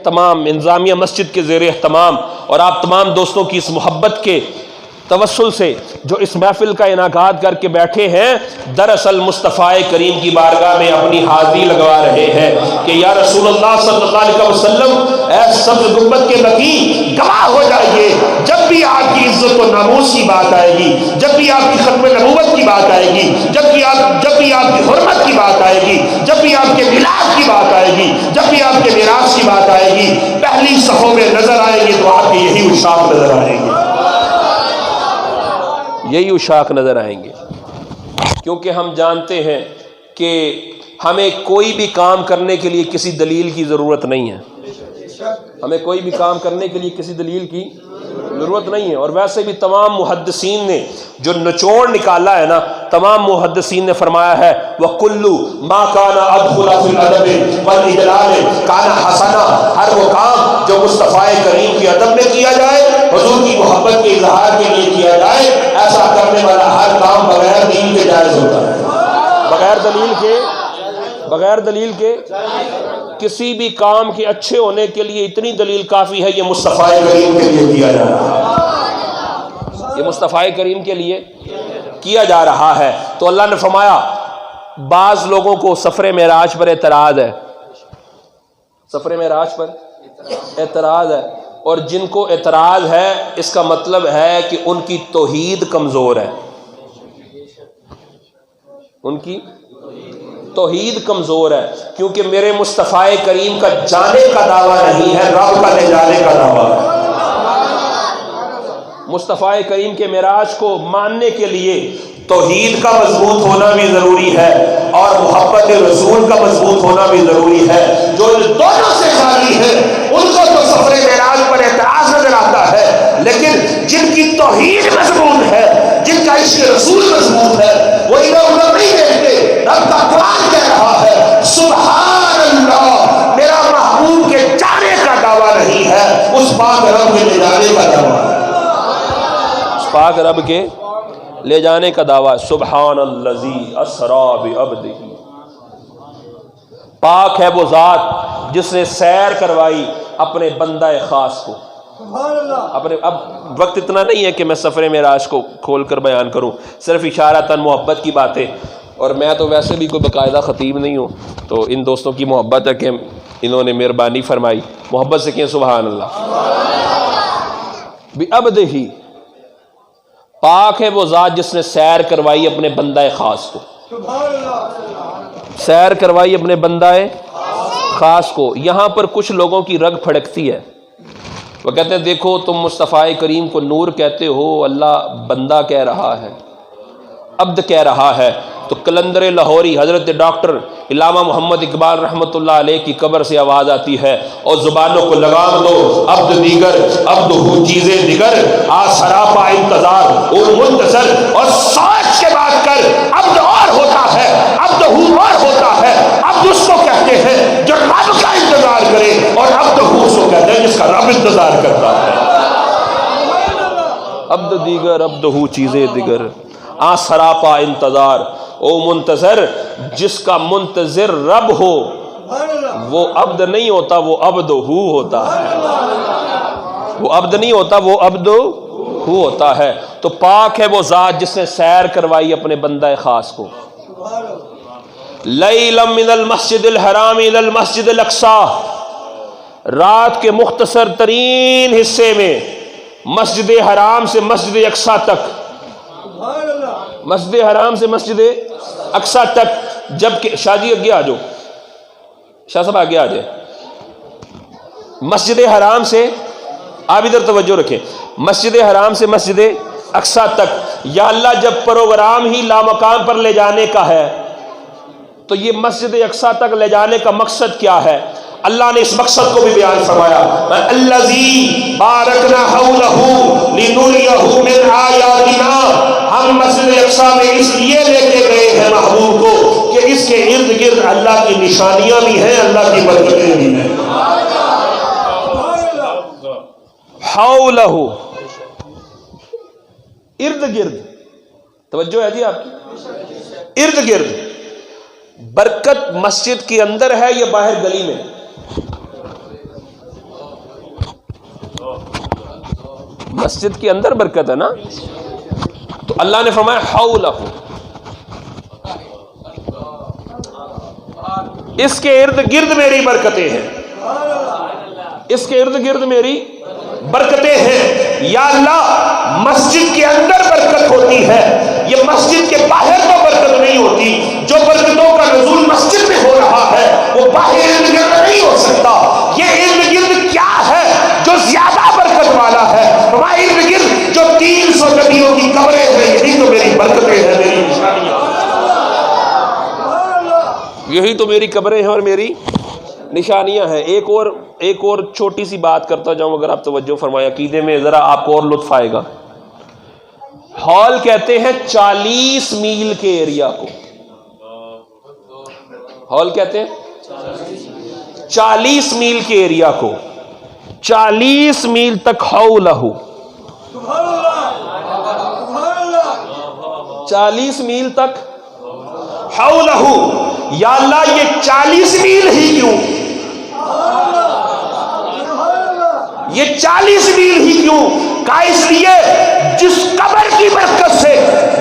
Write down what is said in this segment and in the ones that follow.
تمام انتظامیہ مسجد کے زیر اہتمام اور آپ تمام دوستوں کی اس محبت کے توسل سے جو اس محفل کا انعقاد کر کے بیٹھے ہیں، دراصل مصطفیٰ کریم کی بارگاہ میں اپنی حاضری لگوا رہے ہیں کہ یا رسول اللہ صلی اللہ علیہ وسلم، اے سبز گنبد کے مکی، گواہ ہو جائیے جب بھی آپ کی عزت و ناموس کی بات آئے گی، جب بھی آپ کی ختم نبوت کی بات آئے گی، جب بھی آپ کی حرمت کی بات آئے گی، جب بھی آپ کے میلاد کی بات آئے گی، جب بھی آپ کے میراث کی بات آئے گی، پہلی صفوں میں نظر آئیں گے تو آپ کے یہی عشاق نظر آئیں گے، یہی عشاق نظر آئیں گے، کیونکہ ہم جانتے ہیں کہ ہمیں کوئی بھی کام کرنے کے لیے کسی دلیل کی ضرورت نہیں ہے، ہمیں کوئی بھی کام کرنے کے لیے کسی دلیل کی ضرورت نہیں ہے۔ اور ویسے بھی تمام محدثین نے جو نچوڑ نکالا ہے نا، تمام محدثین نے فرمایا ہے وَكُلُّ مَا كَانَ أَدْخُلَ فِي الْأَدَبِ وَالْإِجْلَالِ كَانَ حَسَنًا، ہر وہ کام جو مصطفیٰ کریم کے ادب میں کیا جائے، حضور کی محبت کے اظہار کے لیے کیا جائے، ایسا کرنے والا ہر کام بغیر دلیل کے جائز ہوتا ہے، بغیر دلیل کے کسی بھی کام کے اچھے ہونے کے لیے اتنی دلیل کافی ہے، یہ مصطفیٰ کریم کے لیے کیا جا رہا ہے، یہ مصطفیٰ کریم کے لیے کیا جا رہا ہے۔ تو اللہ نے فرمایا بعض لوگوں کو سفر معراج پر اعتراض ہے، سفر معراج پر اعتراض ہے، اور جن کو اعتراض ہے اس کا مطلب ہے کہ ان کی توحید کمزور ہے، ان کی توحید کمزور ہے، کیونکہ میرے مصطفیٰ کریم کا جانے کا دعویٰ نہیں ہے، رب کا لے جانے کا دعویٰ ہے۔ مصطفیٰ کریم کے معراج کو ماننے کے لیے توحید کا مضبوط ہونا بھی ضروری ہے اور محبت رسول کا مضبوط ہونا بھی ضروری ہے۔ جو دونوں سے خالی ہے ان کو تو سفر معراج پر اعتراض نظر آتا ہے، لیکن جن کی توحید مضبوط ہے، جن کا عشق رسول مضبوط ہے، وہ ادھر ادھر نہیں دیکھتے۔ رب کا قرآن کہہ رہا ہے سبحان اللہ، میرا محبوب کے جانے کا دعویٰ نہیں ہے، اس پاک رب کے لے جانے کا دعویٰ ہے، اس پاک رب کے لے جانے کا دعویٰ۔ سبحان الذی اسری بعبدہ، پاک ہے وہ ذات جس نے سیر کروائی اپنے بندہ خاص کو۔ اب وقت اتنا نہیں ہے کہ میں سفر معراج کو کھول کر بیان کروں، صرف اشارتاً محبت کی باتیں، اور میں تو ویسے بھی کوئی باقاعدہ خطیب نہیں ہوں، تو ان دوستوں کی محبت ہے کہ انہوں نے مہربانی فرمائی، محبت سے کہیں سبحان اللہ۔ بعبدہ، پاک ہے وہ ذات جس نے سیر کروائی اپنے بندہ خاص کو، سیر کروائی اپنے بندہ خاص کو۔ یہاں پر کچھ لوگوں کی رگ پھڑکتی ہے، وہ کہتے ہیں دیکھو تم مصطفیٰ کریم کو نور کہتے ہو، اللہ بندہ کہہ رہا ہے، عبد کہہ رہا ہے۔ تو کلندر لاہوری حضرت ڈاکٹر علامہ محمد اقبال رحمۃ اللہ علیہ کی قبر سے آواز آتی ہے، اور زبانوں کو لگام دو، عبد دیگر عبد ہو چیزیں دیگر، آ سراپا انتظار اور منتظر، اور سوچ کے بات کر، عبد اور ہوتا ہے، عبد ہو اور ہوتا ہے۔ عبد اس کو کہتے ہیں جو رب کا انتظار کرے، اور عبد ہو اس کو کہتے ہیں جس کا رب انتظار کرتا ہے۔ عبد دیگر عبد ہو چیزیں دیگر، آ سراپا انتظار او منتظر، جس کا منتظر رب ہو وہ عبد نہیں ہوتا، وہ عبد ہو ہوتا ہے، وہ عبد نہیں ہوتا، وہ عبد ہو ہوتا ہے۔ تو پاک ہے وہ ذات جس نے سیر کروائی اپنے بندہ خاص کو۔ لیلا من المسجد الحرام الى المسجد الاقصی، رات کے مختصر ترین حصے میں مسجد حرام سے مسجد اقصی تک، مسجد حرام سے مسجد اقصی تک، جبکہ شاہ جی آگے آ جاؤ، شاہ صاحب آگے آ جائے، مسجد حرام سے، آپ ادھر توجہ رکھیں، مسجد حرام سے مسجد اقصی تک۔ یا اللہ جب پروگرام ہی لامکان پر لے جانے کا ہے تو یہ مسجد اقصی تک لے جانے کا مقصد کیا ہے؟ اللہ نے اس مقصد کو بھی بیان فرمایا، الذی بارکنا حولہ لنریہ من آیاتنا، ہم مسجد اقصی میں اس لیے لے کے گئے ہیں محبوب کو کہ اس کے ارد گرد اللہ کی نشانیاں بھی ہیں، اللہ کی برکتیں بھی ہیں۔ حولہ، ارد گرد، توجہ ہے جی آپ کی، ارد گرد۔ برکت مسجد کے اندر ہے یا باہر گلی میں؟ مسجد کے اندر برکت ہے نا. تو اللہ نے فرمایا حولہ، اس کے ارد گرد میری برکتیں ہیں، اس کے ارد گرد میری برکتیں ہیں. یا اللہ مسجد کے اندر برکت ہوتی ہے، یہ مسجد کے باہر تو برکت نہیں ہوتی. جو برکتوں کا نزول مسجد میں ہو رہا ہے وہ باہر ارد گرد نہیں ہو سکتا. یہ ارد گرد کیا ہے جو زیادہ برکت والا ہے؟ ہمارے ارد گرد جو 300 نبیوں کی قبریں ہیں، یہی تو میری برکتیں ہیں، میری نشانیاں. یہی تو میری قبریں ہیں اور میری نشانیاں ہیں. ایک اور چھوٹی سی بات کرتا جاؤں اگر آپ توجہ فرمائیں، عقیدے میں ذرا آپ کو اور لطف آئے گا. ہال کہتے ہیں 40 میل کے ایریا کو. ہال کہتے ہیں 40 میل کے ایریا کو. 40 میل تک حولہ، 40 میل تک حولہ. یا اللہ یہ 40 میل ہی کیوں، یہ 40 میل ہی کیوں؟ کہا اس لیے جس قبر کی برکت سے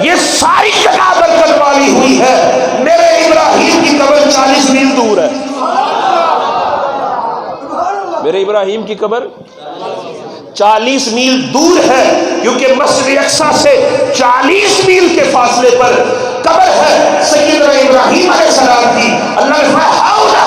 یہ ساری جگہ برکت والی ہوئی ہے، میرے ابراہیم کی قبر 40 میل دور ہے. میرے ابراہیم کی قبر 40 میل دور ہے، کیونکہ مسجد اقصی سے 40 میل کے فاصلے پر قبر ہے سیدنا ابراہیم علیہ السلام کی. اللہ نے فرمایا حولہ،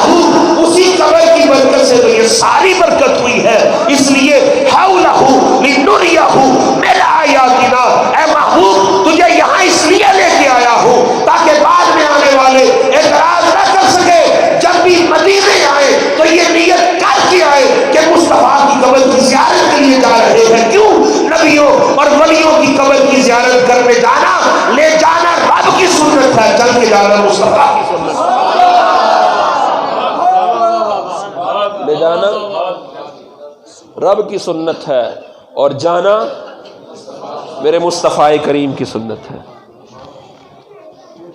اسی قبر کی برکت سے تو یہ ساری برکت ہوئی ہے. اس لیے حولہ لنریہ من آیاتنا، اے محبوب تجھے یہاں اس لیے لے کے آیا ہوں تاکہ بعد میں آنے والے اعتراض نہ کر سکے. جب بھی مدینے آئے تو یہ نیت کر کے آئے کہ مصطفیٰ کی قبر کی زیارت کے لیے جا رہے ہیں. کیوں؟ نبیوں اور ولیوں کی قبر کی زیارت کرنے جانا، لے جانا رب کی سنت ہے، چل کے جانا مصطفیٰ کی سنت ہے. لے جانا رب کی سنت ہے اور جانا میرے مصطفیٰ کریم کی سنت ہے.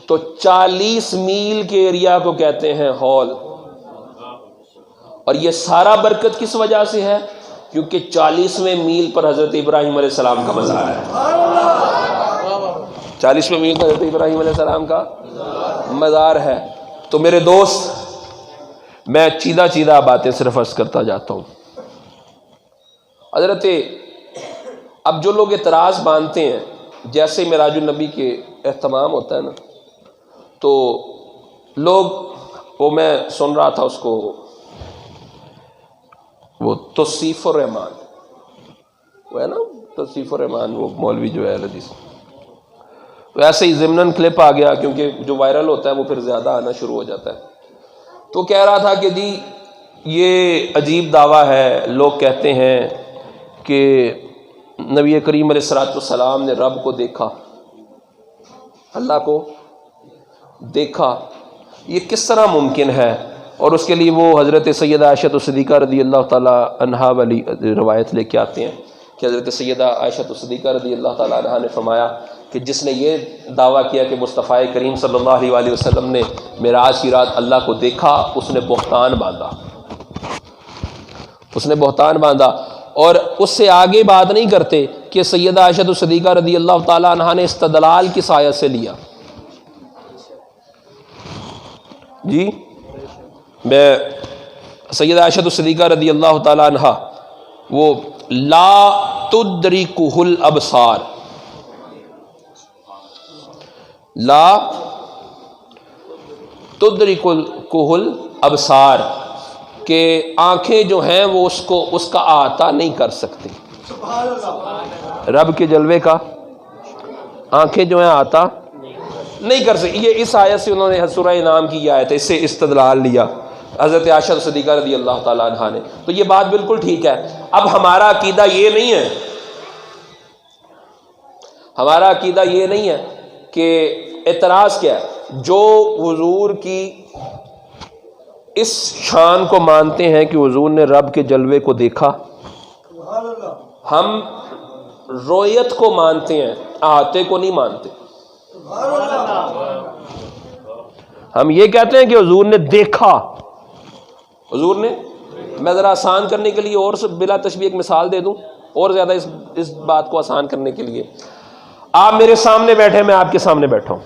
تو 40 میل کے ایریا کو کہتے ہیں ہال. اور یہ سارا برکت کس وجہ سے ہے؟ کیونکہ 40ویں میل پر حضرت ابراہیم علیہ السلام کا مزار ہے. 40ویں میل پر حضرت ابراہیم علیہ السلام کا مزار ہے. تو میرے دوست میں چیدہ باتیں صرف عرض کرتا جاتا ہوں. حضرت اب جو لوگ اعتراض باندھتے ہیں، جیسے معراج النبی کے اہتمام ہوتا ہے نا، تو لوگ وہ میں سن رہا تھا اس کو، وہ توصیف الرحمان، وہ ہے نا توصیف الرحمان، وہ مولوی جو ہے حدیث، تو ایسے ہی ضمناً کلپ آ گیا، کیونکہ جو وائرل ہوتا ہے وہ پھر زیادہ آنا شروع ہو جاتا ہے. تو کہہ رہا تھا کہ جی یہ عجیب دعویٰ ہے، لوگ کہتے ہیں کہ نبی کریم علیہ الصلوۃ والسلام نے رب کو دیکھا، اللہ کو دیکھا، یہ کس طرح ممکن ہے؟ اور اس کے لیے وہ حضرت سیدہ عائشہ صدیقہ رضی اللہ تعالیٰ عنہا والی روایت لے کے آتے ہیں کہ حضرت سیدہ عائشہ صدیقہ رضی اللہ تعالیٰ عنہا نے فرمایا کہ جس نے یہ دعویٰ کیا کہ مصطفیٰ کریم صلی اللہ علیہ وسلم نے معراج کی رات اللہ کو دیکھا، اس نے بہتان باندھا، اس نے بہتان باندھا. اور اس سے آگے بات نہیں کرتے کہ سیدہ عائشہ صدیقہ رضی اللہ تعالیٰ عنہا نے استدلال کس آیت سے لیا. جی میں سیدہ عائشہ صدیقہ رضی اللہ تعالیٰ عنہا، وہ لا تدرکہ الابصار، لا تدرکہ الابصار، کہ آنکھیں جو ہیں وہ اس کا احاطہ نہیں کر سکتی. رب کے جلوے کا آنکھیں جو ہیں احاطہ نہیں کر سکتی. یہ اس آیت سے انہوں نے سورہ انعام کی آیت ہے، اس سے استدلال لیا حضرت عائشہ صدیقہ رضی اللہ تعالیٰ عنہا نے. تو یہ بات بالکل ٹھیک ہے. اب ہمارا عقیدہ یہ نہیں ہے، ہمارا عقیدہ یہ نہیں ہے کہ اعتراض کیا ہے، جو حضور کی اس شان کو مانتے ہیں کہ حضور نے رب کے جلوے کو دیکھا، ہم رویت کو مانتے ہیں، احاطے کو نہیں مانتے. ہم یہ کہتے ہیں کہ حضور نے دیکھا، حضور نے، میں ذرا آسان کرنے کے لیے اور بلا تشبیہ ایک مثال دے دوں. اور زیادہ اس بات کو آسان کرنے کے لیے آپ میرے سامنے بیٹھے، میں آپ کے سامنے بیٹھا ہوں،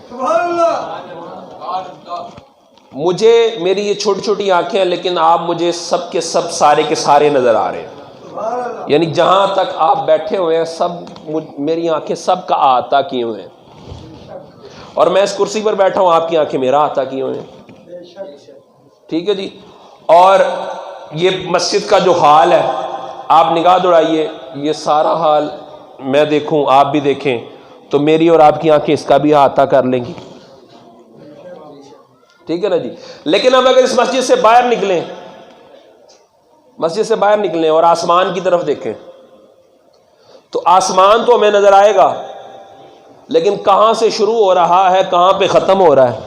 مجھے میری یہ چھوٹی چھوٹی آنکھیں ہیں لیکن آپ مجھے سب کے سب سارے کے سارے نظر آ رہے ہیں، یعنی جہاں تک آپ بیٹھے ہوئے ہیں سب میری آنکھیں سب کا احاطہ کیے ہوئے ہیں، اور میں اس کرسی پر بیٹھا ہوں، آپ کی آنکھیں میرا احاطہ کیے ہوئے ہیں، ٹھیک ہے جی۔ اور یہ مسجد کا جو حال ہے، آپ نگاہ دوڑائیے، یہ سارا حال میں دیکھوں آپ بھی دیکھیں تو میری اور آپ کی آنکھیں اس کا بھی احاطہ کر لیں گی، ٹھیک ہے نا جی۔ لیکن اب اگر اس مسجد سے باہر نکلیں، مسجد سے باہر نکلیں اور آسمان کی طرف دیکھیں تو آسمان تو ہمیں نظر آئے گا، لیکن کہاں سے شروع ہو رہا ہے کہاں پہ ختم ہو رہا ہے،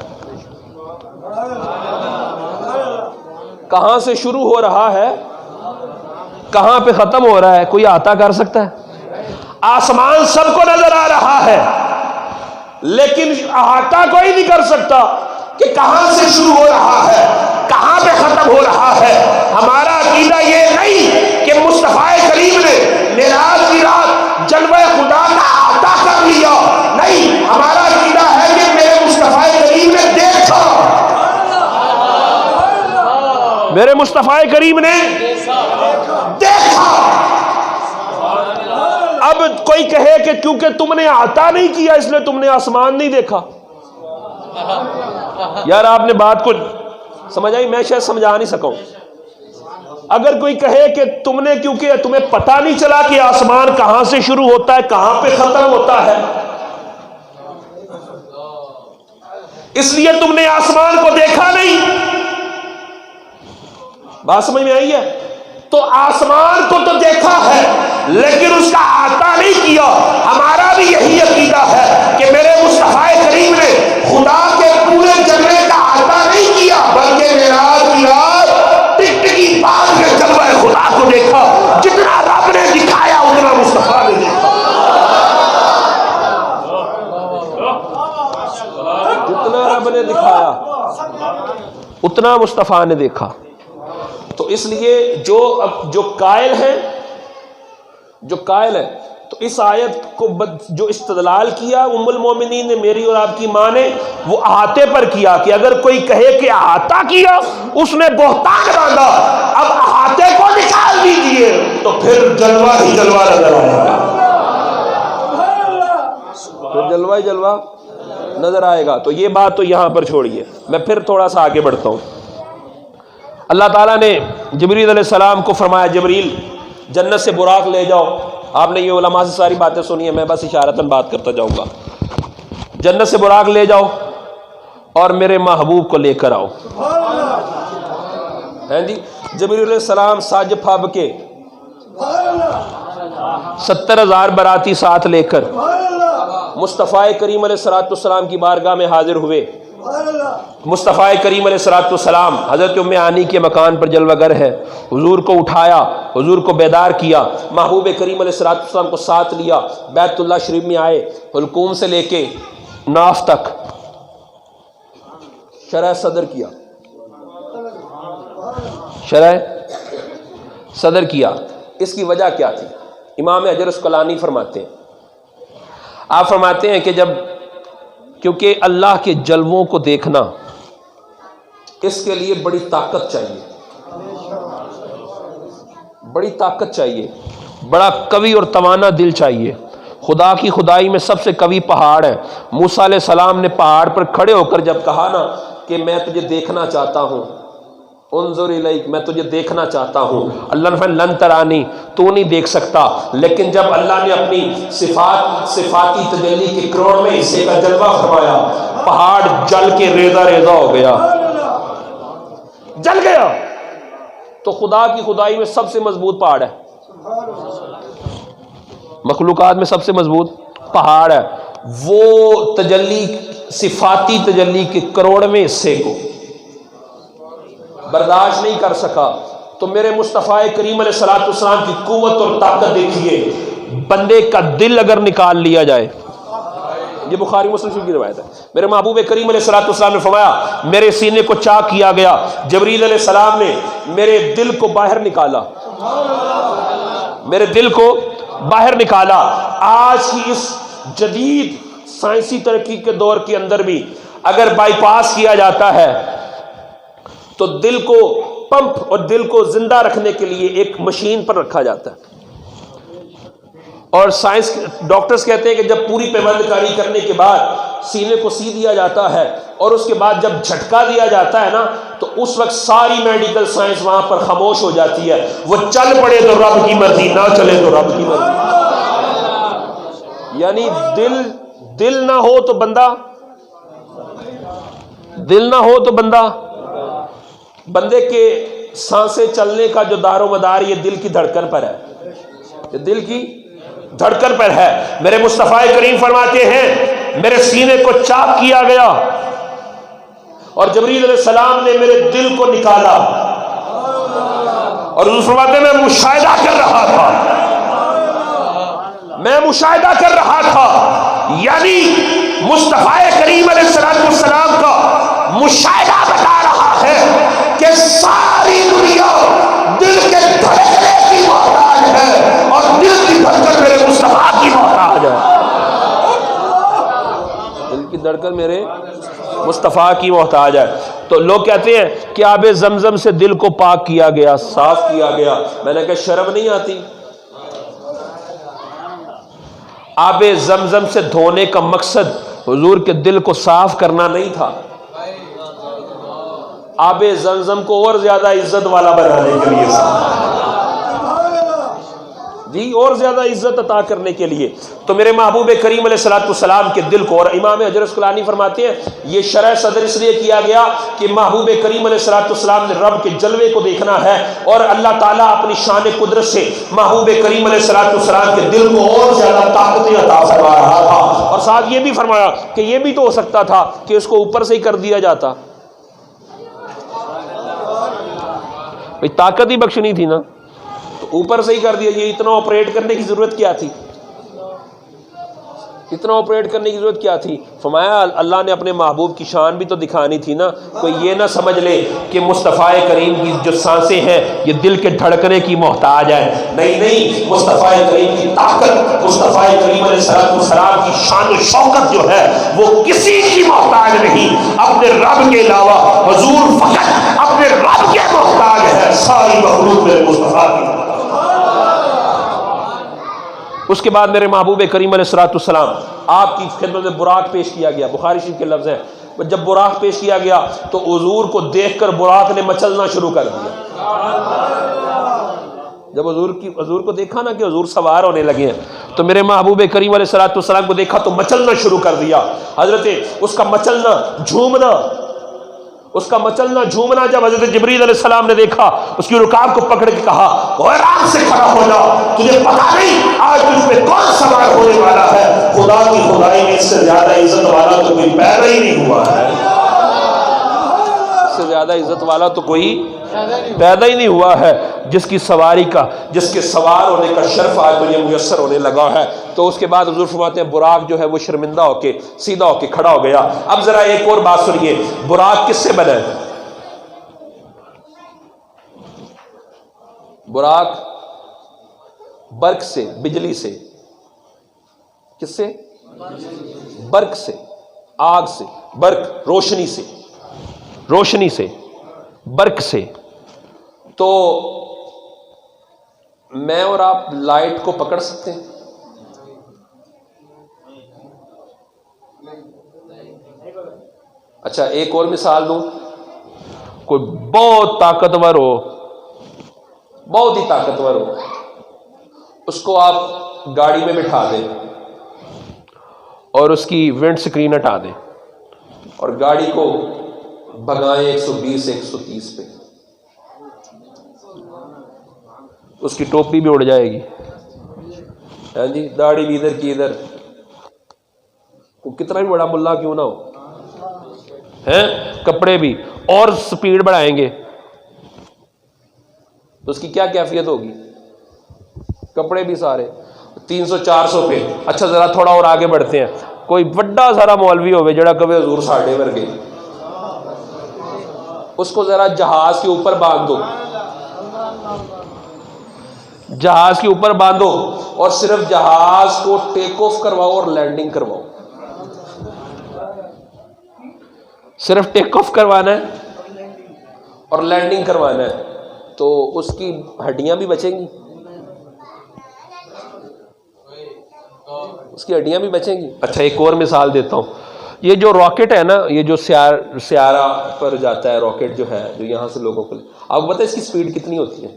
کہاں سے شروع ہو رہا ہے کہاں پہ ختم ہو رہا ہے، کوئی احاطہ کر سکتا ہے؟ آسمان سب کو نظر آ رہا ہے لیکن احاطہ کوئی نہیں کر سکتا کہ کہاں سے شروع ہو رہا ہے کہاں پہ ختم ہو رہا ہے۔ ہمارا عقیدہ یہ نہیں کہ مصطفیٰ کریم نے معراج کی رات جلوہ خدا کا احاطہ کر لیا، نہیں، ہمارا عقیدہ ہے کہ میرے مصطفیٰ کریم نے دیکھا، میرے مصطفیٰ کریم نے دیکھا۔ اب کوئی کہے کہ کیونکہ تم نے احاطہ نہیں کیا اس لیے تم نے آسمان نہیں دیکھا، یار آپ نے بات کو سمجھ آئی؟ میں شاید سمجھا نہیں سکا ہوں۔ اگر کوئی کہے کہ تم نے کیونکہ تمہیں پتہ نہیں چلا کہ آسمان کہاں سے شروع ہوتا ہے کہاں پہ ختم ہوتا ہے اس لیے تم نے آسمان کو دیکھا نہیں، بات سمجھ میں آئی ہے؟ تو آسمان کو تو دیکھا ہے لیکن اس کا احاطہ نہیں کیا۔ ہمارا بھی یہی عقیدہ ہے کہ میرے مصطفیٰ کریم نے خدا کے پورے جلوے کا احاطہ نہیں کیا، بلکہ معراج کی رات ٹکٹکی باندھ کے جلوہ خدا کو دیکھا، جتنا رب نے دکھایا اتنا مصطفیٰ نے دیکھا، جتنا رب نے دکھایا اتنا مصطفیٰ نے دیکھا۔ تو اس لیے جو قائل ہیں تو اس آیت کو جو استدلال کیا ام المومنین نے، میری اور آپ کی ماں نے، وہ احاطے پر کیا کہ اگر کوئی کہے کہ احاطہ کیا اس نے بہتان باندھا، اب احاطے کو نکال دیجئے تو پھر جلوہ ہی جلوہ نظر آئے گا، پھر جلوہ ہی جلوہ نظر آئے گا۔ تو یہ بات تو یہاں پر چھوڑیے، میں پھر تھوڑا سا آگے بڑھتا ہوں۔ اللہ تعالیٰ نے جبریل علیہ السلام کو فرمایا جبریل جنت سے براق لے جاؤ۔ آپ نے یہ علماء سے ساری باتیں سنی ہیں، میں بس اشارتاً بات کرتا جاؤں گا۔ جنت سے براق لے جاؤ اور میرے محبوب کو لے کر آؤ۔ ہیں جی، جبریل علیہ السلام ساج پھب کے 70,000 باراتی ساتھ لے کر مصطفیٰ کریم علیہ السلام کی بارگاہ میں حاضر ہوئے۔ مصطفیٰ کریم علیہ السلام حضرت ام عانی کے مکان پر جلوہ گر ہے، حضور کو اٹھایا، حضور کو بیدار کیا، محبوب کریم علیہ السلام کو ساتھ لیا، بیت اللہ شریف میں آئے، حلقوم سے لے کے ناف تک شرح صدر کیا، شرح صدر کیا۔ اس کی وجہ کیا تھی؟ امام حجر اسقلانی فرماتے ہیں، آپ فرماتے ہیں کہ کیونکہ اللہ کے جلووں کو دیکھنا اس کے لیے بڑی طاقت چاہیے، بڑی طاقت چاہیے، بڑا قوی اور توانا دل چاہیے۔ خدا کی خدائی میں سب سے قوی پہاڑ ہے۔ موسیٰ علیہ السلام نے پہاڑ پر کھڑے ہو کر جب کہا نا کہ میں تجھے دیکھنا چاہتا ہوں، انظر الیک، میں تجھے دیکھنا چاہتا ہوں، اللہ نے فرمایا لن ترانی، تو نہیں دیکھ سکتا۔ لیکن جب اللہ نے اپنی صفاتی تجلی کے کروڑویں حصے کا جلوہ فرمایا، پہاڑ جل کے ریزہ ریزہ ہو گیا، جل گیا۔ تو خدا کی خدائی میں سب سے مضبوط پہاڑ ہے، مخلوقات میں سب سے مضبوط پہاڑ ہے، وہ تجلی، صفاتی تجلی کے کروڑویں حصے کو برداشت نہیں کر سکا۔ تو میرے مصطفیٰ کریم علیہ السلام کی قوت اور طاقت دیکھیے، بندے کا دل اگر نکال لیا جائے، یہ بخاری مسلم کی روایت ہے، میرے محبوب کریم علیہ السلام نے فرمایا میرے سینے کو چاک کیا گیا، جبریل علیہ السلام نے میرے دل کو باہر نکالا، میرے دل کو باہر نکالا۔ آج کی اس جدید سائنسی ترقی کے دور کے اندر بھی اگر بائی پاس کیا جاتا ہے تو دل کو پمپ اور دل کو زندہ رکھنے کے لیے ایک مشین پر رکھا جاتا ہے، اور سائنس ڈاکٹرز کہتے ہیں کہ جب پوری پیوند کاری کرنے کے بعد سینے کو سی دیا جاتا ہے اور اس کے بعد جب جھٹکا دیا جاتا ہے نا تو اس وقت ساری میڈیکل سائنس وہاں پر خاموش ہو جاتی ہے۔ وہ چل پڑے تو رب کی مرضی، نہ چلے تو رب کی مرضی۔ یعنی دل نہ ہو تو بندہ بندے کے سانسیں چلنے کا جو دار و مدار یہ دل کی دھڑکن پر ہے، یہ دل کی دھڑکن پر ہے۔ میرے مصطفیٰ کریم فرماتے ہیں میرے سینے کو چاک کیا گیا اور جبریل علیہ السلام نے میرے دل کو نکالا، اور حضور فرماتے ہیں میں مشاہدہ کر رہا تھا، یعنی مصطفیٰ کریم علیہ السلام کا مشاہدہ بتا رہا ہے کہ ساری دنیا دل کے دھڑکنے کی محتاج ہے اور دل کی دھڑکن میرے مصطفیٰ کی محتاج ہے۔ دل کی دھڑکن میرے مصطفیٰ کی محتاج ہے۔ تو لوگ کہتے ہیں کہ آب زمزم سے دل کو پاک کیا گیا، صاف کیا گیا۔ میں نے کہا شرم نہیں آتی؟ آب زمزم سے دھونے کا مقصد حضور کے دل کو صاف کرنا نہیں تھا، آب زمزم کو اور زیادہ عزت والا بنانے کے لیے، جی اور زیادہ عزت عطا کرنے کے لیے۔ تو میرے محبوب کریم علیہ السلام کے دل کو، اور امام حجر اسقلانی فرماتے ہیں یہ شرح صدر اس لیے کیا گیا کہ محبوب کریم علیہ السلام نے رب کے جلوے کو دیکھنا ہے، اور اللہ تعالیٰ اپنی شان قدرت سے محبوب کریم علیہ السلام کے دل کو اور زیادہ طاقتیں عطا فرما رہا تھا۔ اور ساتھ یہ بھی فرمایا کہ یہ بھی تو ہو سکتا تھا کہ اس کو اوپر سے ہی کر دیا جاتا، طاقت ہی بخشنی تھی نا، تو اوپر سے ہی کر دیا۔ یہ اتنا آپریٹ کرنے کی ضرورت کیا تھی؟ فرمایا اللہ نے اپنے محبوب کی شان بھی تو دکھانی تھی نا، کوئی یہ نہ سمجھ لے کہ مصطفیٰ کریم کی جو سانسیں ہیں یہ دل کے دھڑکنے کی محتاج ہے۔ نہیں، مصطفیٰ کریم کی طاقت، مصطفیٰ کریم علیہ السلام کی شان و شوکت جو ہے وہ کسی کی محتاج نہیں، اپنے رب کے علاوہ حضور فقط اپنے رب کے محتاج ہے، ساری مخلوق میرے مصطفیٰ کی۔ اس کے بعد میرے محبوب کریم علیہ السلام آپ کی خدمت میں براق پیش کیا گیا، بخاری شریف کے لفظ ہیں، جب براق پیش کیا گیا تو حضور کو دیکھ کر براق نے مچلنا شروع کر دیا۔ جب حضور کو دیکھا نا کہ حضور سوار ہونے لگے ہیں تو میرے محبوب کریم علیہ السلام کو دیکھا تو مچلنا شروع کر دیا۔ حضرت اس کا مچلنا جھومنا جب حضرت جبریل علیہ السلام نے دیکھا، اس کی رکاب کو پکڑ کے کہا آرام سے کھڑا ہو جا، تجھے پتا نہیں آج تجھ پہ کون سوار ہونے والا ہے۔ خدا کی خدائی میں اس سے زیادہ عزت والا تو کوئی پیدا ہی نہیں ہوا ہے، اس سے زیادہ عزت والا تو کوئی پیدا ہی نہیں ہوا ہے، جس کی سواری کا، جس کے سوار ہونے کا شرف آج مجھے میسر ہونے لگا ہے۔ تو اس کے بعد حضور فرماتے ہیں براق جو ہے وہ شرمندہ ہو کے سیدھا ہو کے کھڑا ہو گیا۔ اب ذرا ایک اور بات سنیے، براق کس سے بنا ہے؟ براق برق سے، بجلی سے۔ کس سے؟ برق سے، آگ سے، برق روشنی سے، برق سے۔ تو میں اور آپ لائٹ کو پکڑ سکتے ہیں؟ اچھا ایک اور مثال دوں، کوئی بہت طاقتور ہو، بہت ہی طاقتور ہو، اس کو آپ گاڑی میں بٹھا دیں اور اس کی ونڈ سکرین ہٹا دیں اور گاڑی کو بھگائیں 120 130 پہ، اس کی ٹوپی بھی اڑ جائے گی، ہاں جی، داڑھی بھی ادھر کی ادھر، وہ کتنا بھی بڑا ملا کیوں نہ ہو، ہیں کپڑے بھی، اور سپیڈ بڑھائیں گے تو اس کی کیا کیفیت ہوگی؟ کپڑے بھی سارے 300 400 پہ۔ اچھا ذرا تھوڑا اور آگے بڑھتے ہیں، کوئی بڑا سارا مولوی ہوئے جڑا کبھی حضور ساڑھے ورگے، اس کو ذرا جہاز کے اوپر باندھ دو، جہاز کے اوپر باندھو اور صرف جہاز کو ٹیک آف کرواؤ اور لینڈنگ کرواؤ. صرف ٹیک آف کروانا ہے اور لینڈنگ کروانا ہے, تو اس کی ہڈیاں بھی بچیں گی, اس کی ہڈیاں بھی بچیں گی. اچھا ایک اور مثال دیتا ہوں. یہ جو راکٹ ہے نا, یہ جو سیارہ پر جاتا ہے راکٹ جو ہے, جو یہاں سے لوگوں کو, آپ کو پتہ ہے اس کی سپیڈ کتنی ہوتی ہے؟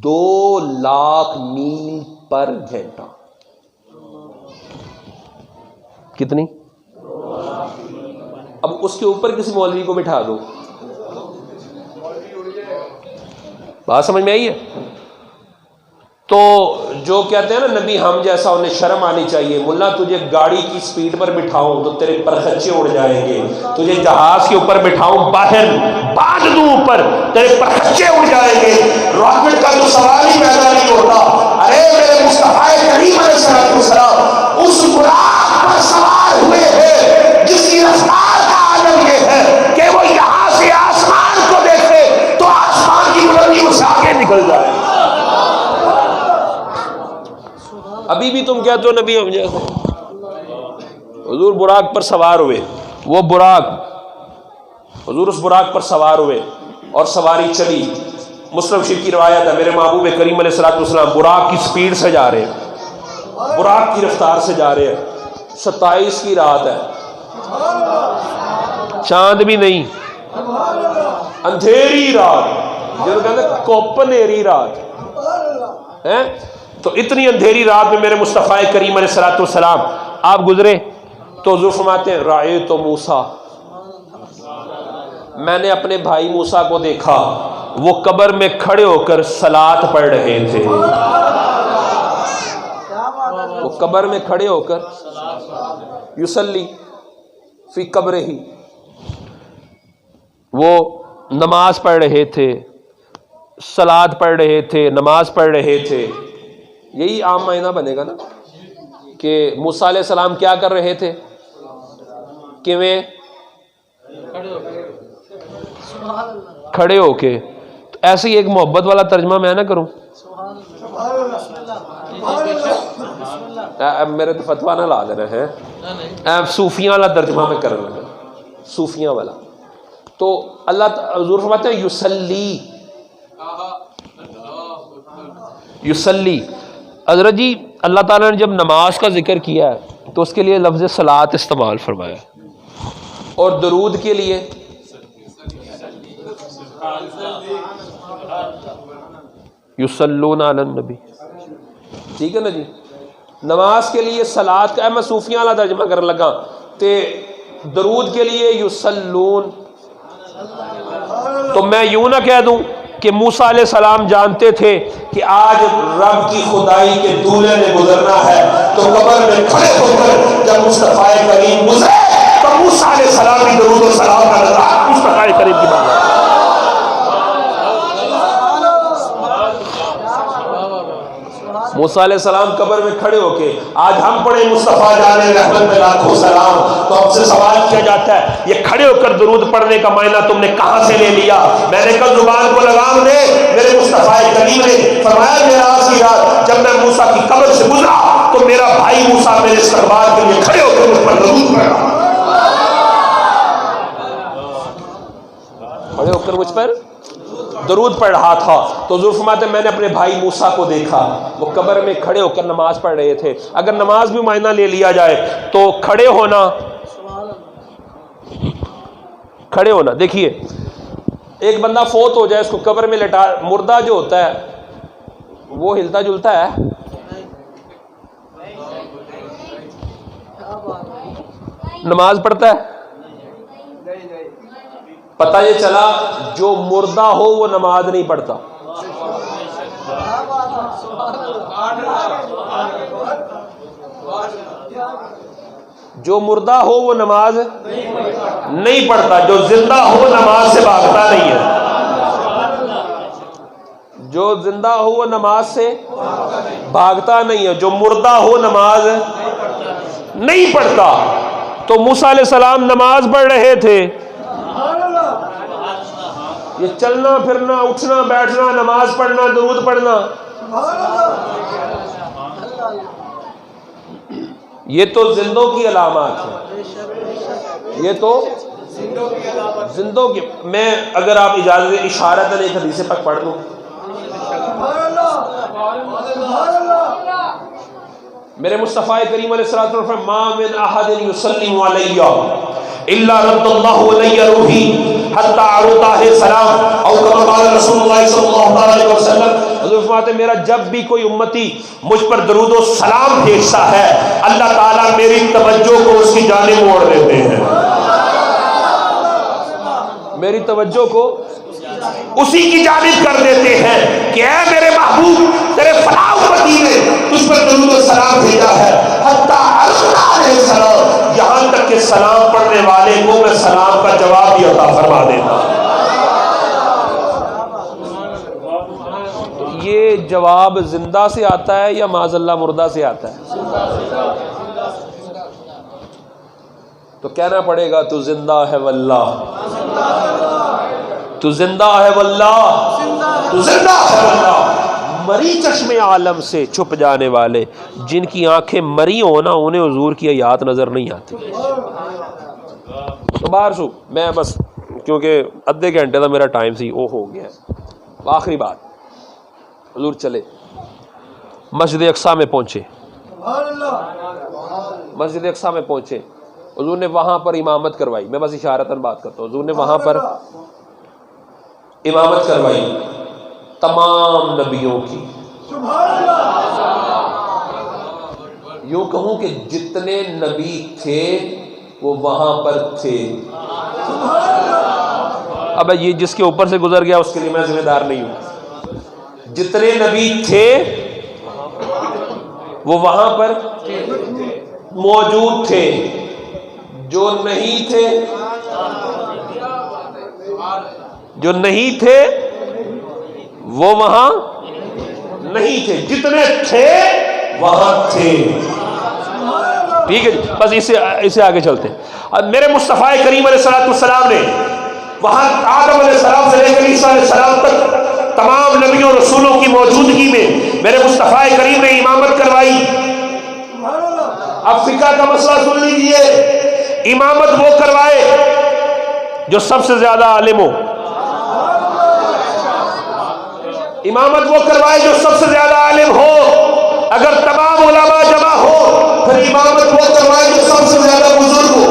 2,00,000 میل پر گھنٹہ. کتنی؟ اب اس کے اوپر کسی مولوی کو بٹھا دو, بات سمجھ میں آئی ہے؟ تو جو کہتے ہیں نا نبی ہم جیسا, انہیں شرم آنی چاہیے. ملا تجھے گاڑی کی سپیڈ پر بٹھاؤں تو تیرے پرخچے اڑ جائیں گے, تجھے جہاز کے اوپر بٹھاؤں باہر باندھ دوں اوپر, تیرے پرخچے اڑ جائیں گے. راکٹ کا تو سوال ہی پیدا نہیں ہوتا. ارے میرے مصطفیٰ کریم علیہ السلام اس براق پر سوار ہوئے ہیں جس کی رفتار کا عالم یہ ہے کہ وہ یہاں سے آسمان کو دیکھے تو آسمان کی بلندی اس سے آگے نکل جائے. ابھی بھی تم کہتے ہو نبی ہم جیسے. حضور براق پر سوار ہوئے, وہ براق, حضور اس براق پر سوار ہوئے اور سواری چلی. مسلم شریف کی روایت ہے, میرے محبوب کریم علیہ الصلوۃ والسلام براق کی سپیڈ سے جا رہے ہیں, براق کی رفتار سے جا رہے ہیں. 27 کی رات ہے, چاند بھی نہیں, اندھیری رات, جو کہتے ہیں کوپنیری رات ہے. تو اتنی اندھیری رات میں میرے مصطفیٰ کریم علیہ الصلوۃ والسلام آپ گزرے تو حضور فرماتے ہیں رأیت موسیٰ, میں نے اپنے بھائی موسیٰ کو دیکھا, وہ قبر میں کھڑے ہو کر صلاۃ پڑھ رہے تھے. وہ قبر میں کھڑے ہو کر یصلی فی قبرہ, وہ نماز پڑھ رہے تھے, صلاۃ پڑھ رہے تھے, نماز پڑھ رہے تھے. یہی عام معنی بنے گا نا کہ موسیٰ علیہ السلام کیا کر رہے تھے, کیویں کھڑے ہو کے. تو ایسے ہی ایک محبت والا ترجمہ میں نہ کروں, میرے تو فتویٰ نہ لا دینا ہے, صوفیاں والا ترجمہ میں کرنے لگا, صوفیاں والا. تو اللہ حضور فرماتے ہیں یصلی, یصلی. حضرت جی اللہ تعالیٰ نے جب نماز کا ذکر کیا ہے تو اس کے لیے لفظ صلاۃ استعمال فرمایا, اور درود کے لیے یصلون علی النبی. ٹھیک ہے نا جی, نماز کے لیے صلاۃ کا میں صوفیاں والا ترجمہ کرنے لگا, تے درود کے لیے یصلون. تو میں یوں نہ کہہ دوں کہ موسیٰ علیہ السلام جانتے تھے کہ آج رب کی خدائی کے دولے میں گزرنا ہے, تو قبر میں کھڑے ہو کر جب مصطفیٰ کریم گزرے تو موسیٰ علیہ السلام کی درود و سلام کا نظارہ مصطفیٰ کریم کی بات ہے. موسیٰ علیہ السلام قبر میں کھڑے ہو کے, آج ہم پڑھے مصطفیٰ جانے رحمت میں لاکھوں سلام, تو ہم سے سوال کیا جاتا ہے یہ کھڑے ہو کر درود پڑھنے کا معنی تم نے کہاں سے لے لیا؟ میں نے کل زبان کو لگام دے, میرے مصطفیٰ کریم نے فرمایا معراج کی رات جب میں موسیٰ کی قبر سے گزرا تو میرا بھائی موسیٰ میرے استقبال کے لیے کھڑے ہو کر مجھ پر درود پڑھ رہا, کھڑے ہو کر مجھ پر درود پڑھ رہا تھا. تو حضور فرماتے ہیں میں نے اپنے بھائی موسیٰ کو دیکھا, وہ قبر میں کھڑے ہو کر نماز پڑھ رہے تھے. اگر نماز بھی معنی لے لیا جائے تو کھڑے ہونا, کھڑے ہونا, دیکھیے ایک بندہ فوت ہو جائے, اس کو قبر میں لٹا, مردہ جو ہوتا ہے وہ ہلتا جلتا ہے, نماز پڑھتا ہے. پتہ یہ چلا جو مردہ ہو وہ نماز نہیں پڑھتا. جو مردہ ہو وہ نماز نہیں پڑھتا, جو زندہ ہو نماز سے بھاگتا نہیں ہے. جو زندہ ہو وہ نماز سے بھاگتا نہیں ہے, جو مردہ ہو نماز نہیں پڑھتا. تو موسیٰ علیہ السلام نماز پڑھ رہے تھے, یہ چلنا پھرنا اٹھنا بیٹھنا نماز پڑھنا درود پڑھنا یہ تو زندوں کی علامات ہیں، یہ تو زندوں کی. میں اگر آپ اجازت دیں اشارتاً ایک حدیث پاک پڑھ دوں. میرے مصطفیٰ کریم علیہ الصلوۃ والسلام ما من احد یسلم علی الا رد اللہ علی روحی حتی عرضہ سلام او کما قال رسول اللہ صلی اللہ علیہ وسلم. حضور فرماتے میرا جب بھی کوئی امتی مجھ پر درود و سلام بھیجتا ہے اللہ تعالیٰ میری توجہ کو اس کی جانب موڑ دیتے ہیں، میری توجہ کو اسی کی جانب کر دیتے ہیں کہ اے میرے محبوب تیرے فلاں امتی نے تجھ پر درود و سلام بھیجا ہے حتی علیہ السلام، یہاں تک کہ سلام پڑھنے والے کو میں سلام کا جواب بھی عطا فرما دیتا ہوں. یہ جواب زندہ سے آتا ہے یا معاذ اللہ مردہ سے آتا ہے؟ تو کہنا پڑے گا تو زندہ ہے واللہ، تو زندہ ہے واللہ، تو زندہ ہے واللہ. مری چشم عالم سے چھپ جانے والے جن کی آنکھیں مری ہونا انہیں حضور کی آیات نظر نہیں آتی. تو باہر سو میں بس کیونکہ آدھے گھنٹے کا میرا ٹائم سی وہ ہو گیا. آخری بات، حضور چلے مسجد اقصیٰ میں پہنچے، مسجد اقصیٰ میں پہنچے، حضور نے وہاں پر امامت کروائی. میں بس اشارتاً بات کرتا ہوں. حضور نے وہاں پر امامت کروائی تمام نبیوں کی. یوں کہوں کہ جتنے نبی تھے وہ وہاں پر تھے. اب یہ جس کے اوپر سے گزر گیا اس کے لیے میں ذمہ دار نہیں ہوں. جتنے نبی تھے وہ وہاں پر موجود تھے، جو نہیں تھے وہ وہاں نہیں تھے، جتنے تھے وہاں تھے. ٹھیک ہے جی، بس اسے آگے چلتے ہیں. اب میرے مصطفیٰ کریم علیہ السلام نے وہاں آدم علیہ السلام سے لے کر عیسیٰ علیہ السلام تک تمام نبیوں رسولوں کی موجودگی میں میرے مصطفیٰ کریم نے امامت کروائی. اب فقہ کا مسئلہ سن لیجیے. امامت وہ کروائے جو سب سے زیادہ عالم ہو، امامت وہ کروائے جو سب سے زیادہ عالم ہو. اگر تمام علماء جمع ہو پھر امامت وہ کروائے جو سب سے زیادہ بزرگ ہو.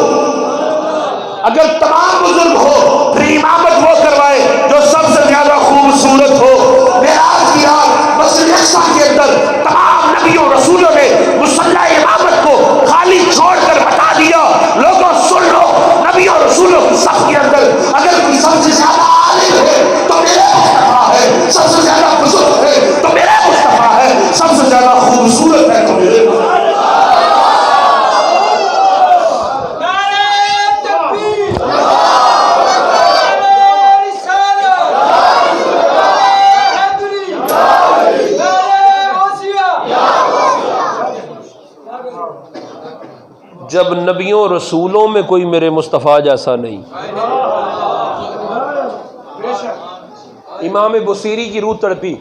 اگر تمام بزرگ ہو پھر امامت وہ کروائے جو سب سے زیادہ خوبصورت ہو. معراج کی رات مسجد اقصیٰ کے اندر تمام نبیوں رسولوں نے مصلی امامت کو خالی چھوڑ کر بتا دیا لوگوں سن لو، نبیوں رسولوں کی صف کے اندر اگر کوئی سب سے زیادہ عالم ہے تو میرے مصطفیٰ ہے، سب سے زیادہ بزرگ ہے تو میرے مصطفیٰ ہے، سب سے زیادہ خوبصورت ہے تو میرے جب نبیوں رسولوں میں کوئی میرے مصطفیٰ جیسا نہیں. امام بصیری کی روح تڑپی،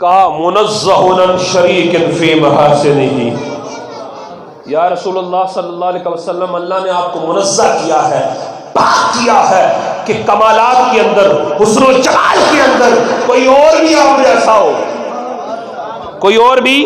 کہا منزہ شریک فی محاسنہ. یا رسول اللہ صلی اللہ علیہ وسلم، اللہ نے آپ کو منزہ کیا ہے، پاک کیا ہے کہ کمالات کے اندر، حسن و جمال کے اندر کوئی اور بھی آپ جیسا ہو، کوئی اور بھی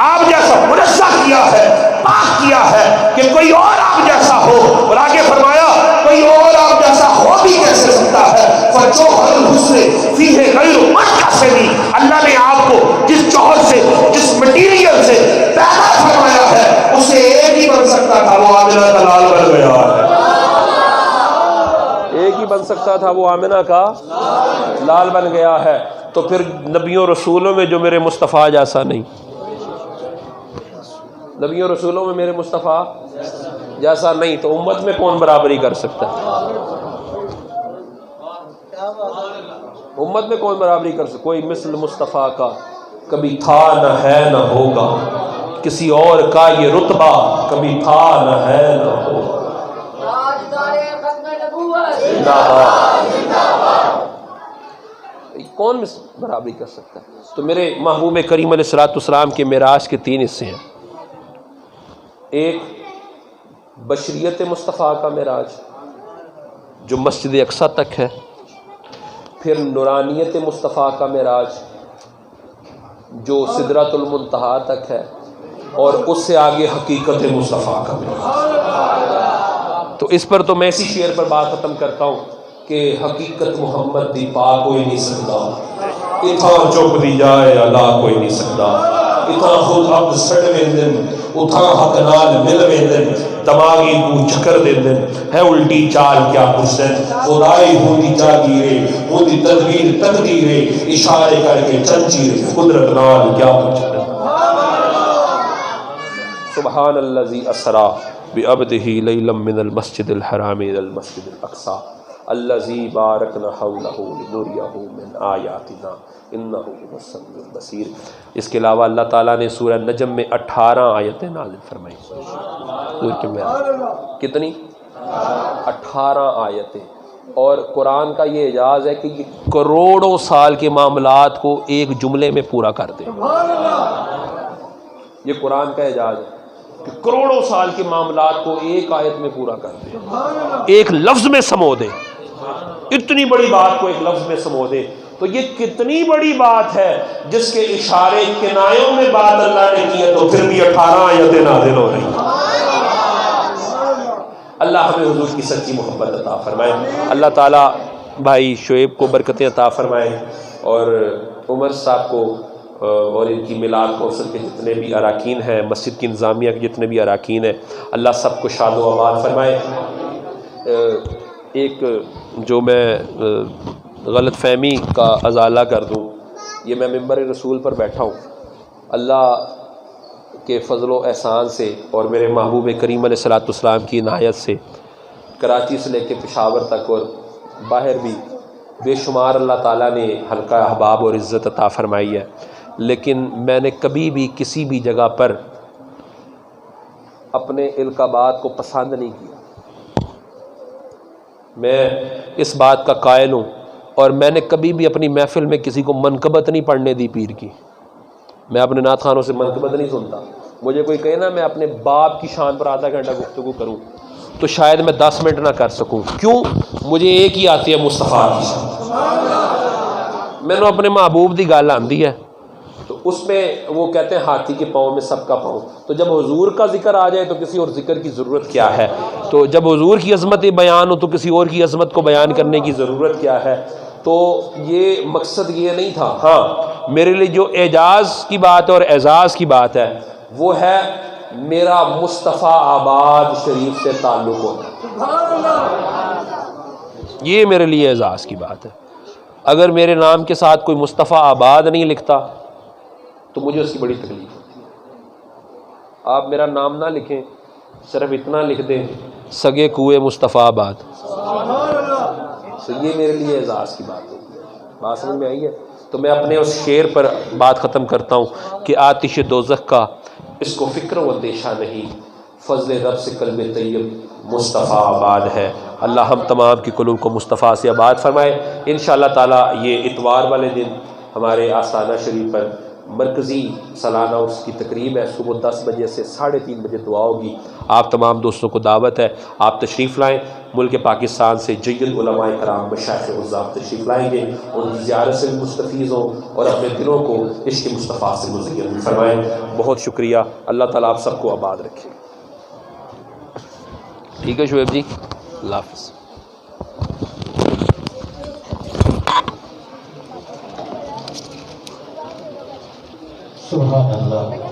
آپ جیسا منزہ کیا ہے، پاک کیا ہے کہ کوئی اور آپ جیسا ہو. اور آگے فرمایا کوئی اور آپ جیسا ہو بھی کیسے سکتا ہے. فجوہر الحسن فیہ غیر منقسم. اللہ نے آپ کو جس جوہر سے، جس مٹیریل سے پیدا فرمایا ہے اسے ایک ہی بن سکتا تھا، وہ آمنہ کا لال بن گیا ہے. ایک ہی بن سکتا تھا، وہ آمنہ کا لال بن گیا ہے. تو پھر نبیوں رسولوں میں جو میرے مصطفیٰ جیسا نہیں، نبیوں رسولوں میں میرے مصطفیٰ جیسا نہیں، تو امت میں کون برابری کر سکتا ہے؟ امت میں کون برابری کر سکتا؟ کوئی مثل مصطفیٰ کا کبھی تھا نہ ہے نہ ہوگا، کسی اور کا یہ رتبہ کبھی تھا نہ ہے نہ ہوگا. کون برابری کر سکتا ہے؟ تو میرے محبوب کریم علیہ الصلوۃ والسلام کے معراج کے 3 حصے ہیں. ایک بشریت مصطفیٰ کا معراج جو مسجد اقصیٰ تک ہے، پھر نورانیت مصطفیٰ کا معراج جو سدرۃ المنتہا تک ہے، اور اس سے آگے حقیقت مصطفیٰ کا معراج. تو اس پر تو میں اسی شعر پر بات ختم کرتا ہوں کہ حقیقت محمد دی پا کوئی نہیں سکتا، اتھاں چپ دی جائے اللہ کوئی نہیں سکتا، اتھاں خود عبد سڑ ویندن اتھاں حق نال مل ویندن، دماغی کو چکر دیندن ہے الٹی چال کیا پرسن، خدائی ہوندی جاگیرے ہوندی تدبیر تقدیرے، اشارے کر کے چنچیرے قدرت نال کیا پرسن. سبحان الذی اسریٰ بعبدہ لیلا من المسجد الحرام الی المسجد الاقصیٰ الذی بارکنا حولہ لنریہ من آیاتنا انہ هو السمیع البصیر. اس کے علاوہ اللہ تعالیٰ نے سورہ نجم میں 18 آیتیں نازل فرمائی. کتنی؟ 18 آیتیں. اور قرآن کا یہ اعجاز ہے کہ یہ کروڑوں سال کے معاملات کو ایک جملے میں پورا کر دے. یہ قرآن کا اعجاز ہے کہ کروڑوں سال کے معاملات کو ایک آیت میں پورا کر دے، ایک لفظ میں سمو دے. اتنی بڑی بات کو ایک لفظ میں سمو دے تو یہ کتنی بڑی بات ہے جس کے اشارے کنایوں میں بات اللہ نے کی ہے، تو پھر بھی 18 آیتیں نازل ہو رہی ہیں. اللہ ہمیں حضور کی سچی محبت عطا فرمائے. اللہ تعالیٰ بھائی شعیب کو برکتیں عطا فرمائے، اور عمر صاحب کو اور ان کی میلاد کونسل کے جتنے بھی اراکین ہیں، مسجد کی انتظامیہ کے جتنے بھی اراکین ہیں، اللہ سب کو شاد و آباد فرمائے. ایک جو میں غلط فہمی کا ازالہ کر دوں، یہ میں ممبر رسول پر بیٹھا ہوں. اللہ کے فضل و احسان سے اور میرے محبوب کریم علیہ الصلوۃ والسلام کی عنایت سے کراچی سے لے کے پشاور تک اور باہر بھی بے شمار اللہ تعالیٰ نے حلقہ احباب اور عزت عطا فرمائی ہے. لیکن میں نے کبھی بھی کسی بھی جگہ پر اپنے القابات کو پسند نہیں کیا. میں اس بات کا قائل ہوں، اور میں نے کبھی بھی اپنی محفل میں کسی کو منقبت نہیں پڑھنے دی پیر کی. میں اپنے نعت خانوں سے منقبت نہیں سنتا. مجھے کوئی کہے نا میں اپنے باپ کی شان پر آدھا گھنٹہ گفتگو کروں تو شاید میں 10 منٹ نہ کر سکوں. کیوں؟ مجھے ایک ہی آتی ہے مصطفیٰ کی شان. میں نے اپنے محبوب دی گل آندی ہے تو اس میں وہ کہتے ہیں ہاتھی کے پاؤں میں سب کا پاؤں. تو جب حضور کا ذکر آ جائے تو کسی اور ذکر کی ضرورت کیا ہے؟ تو جب حضور کی عظمت بیان ہو تو کسی اور کی عظمت کو بیان کرنے کی ضرورت کیا ہے؟ تو یہ مقصد یہ نہیں تھا. ہاں میرے لیے جو اعجاز کی بات اور اعزاز کی بات ہے وہ ہے میرا مصطفیٰ آباد شریف سے تعلق ہونا. یہ میرے لیے اعزاز کی بات ہے. اگر میرے نام کے ساتھ کوئی مصطفیٰ آباد نہیں لکھتا تو مجھے اس کی بڑی تکلیف ہوتی ہے. آپ میرا نام نہ لکھیں، صرف اتنا لکھ دیں سگے کوئے مصطفیٰ آباد، تو یہ میرے لیے اعزاز کی بات ہوگی. بات سمجھ میں آئی ہے؟ تو میں اپنے اس شعر پر بات ختم کرتا ہوں کہ آتش دوزخ کا اس کو فکر و اندیشہ نہیں، فضل رب سے قلب طیب مصطفیٰ آباد ہے. اللہ ہم تمام کی قلوب کو مصطفیٰ سے آباد فرمائے. انشاءاللہ تعالی یہ اتوار والے دن ہمارے آستانہ شریف پر مرکزی سالانہ اس کی تقریب ہے. صبح 10 بجے سے 3:30 بجے دعا ہوگی. آپ تمام دوستوں کو دعوت ہے، آپ تشریف لائیں. ملک پاکستان سے جید علماء کرام مشائخ عظام تشریف لائیں گے، ان کی زیارت سے مستفیض ہوں اور اپنے دلوں کو عشق مصطفیٰ سے مزین فرمائیں. بہت شکریہ. اللہ تعالیٰ آپ سب کو آباد رکھے. ٹھیک ہے شعیب جی، اللہ حافظ. سبحان اللہ.